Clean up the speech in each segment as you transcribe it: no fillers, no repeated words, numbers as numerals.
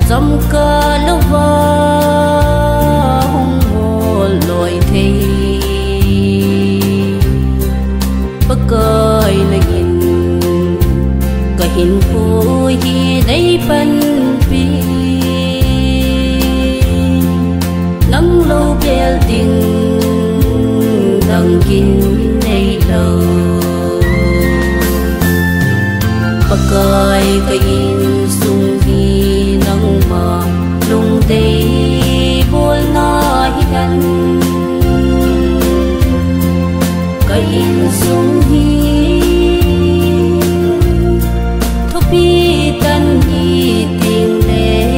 dòng ca lâu va hung hồ lội thi bất cơi là nhìn cả hình vui đây phân pi nắng lâu bèo tình đằng kín đây lâu bất cơi cái in sung hi nắng mà lung tây buồn nói gần cái in sung hi thúc bi tân hi tình lệ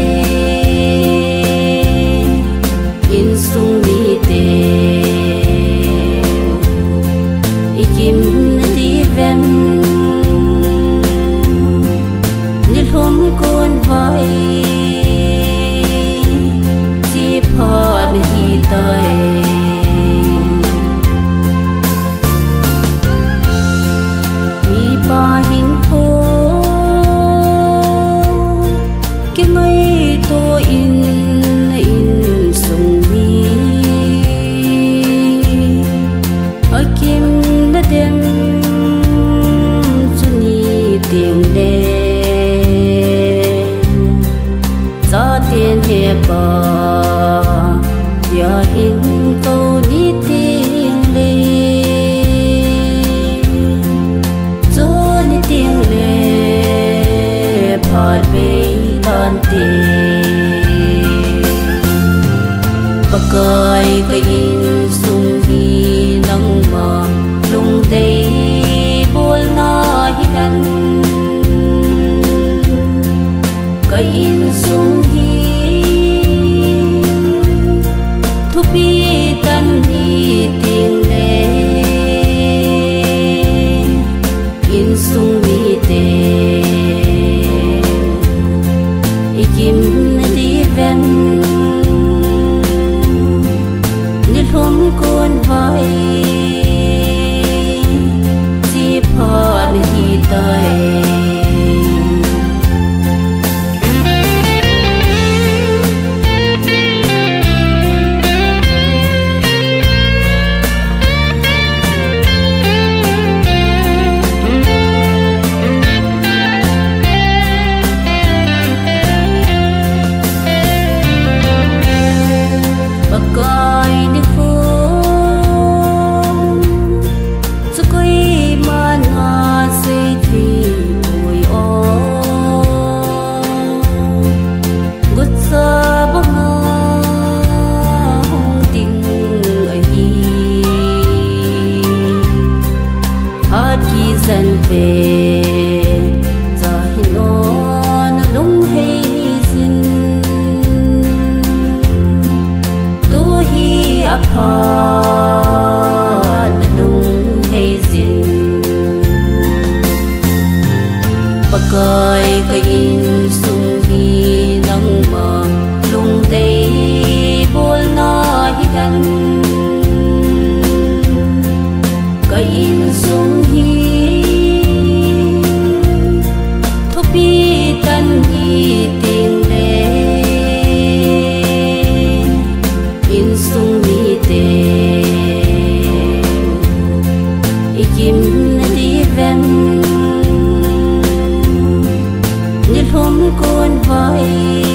in sung mi tê ikim đi ven hôm con vai chỉ phật hi tới mi ba hình phố cái mây tôi in sung mi ở kim đã đem cho ni tiền đê tiền hiệp bờ giờ in câu đi tiền lệ cho đi tiền lệ phật về đơn tiền bậc cơi cái in sung hi nắng mờ lung tây buồn nói gần cái in sung hi bi tân đi tiền lệ in sung mi tê ikim đi ven như hôm con vai chỉ phật hi tới dân về giờ hin nó lung hay xin tôi hi áp nó lung hay xin bậc cơi cái in sung hi nắng mờ lung tây buồn nói gần cái in sung hi bi tân hi tiền lệ in sung mi tê ikim đi ven như hôm con vai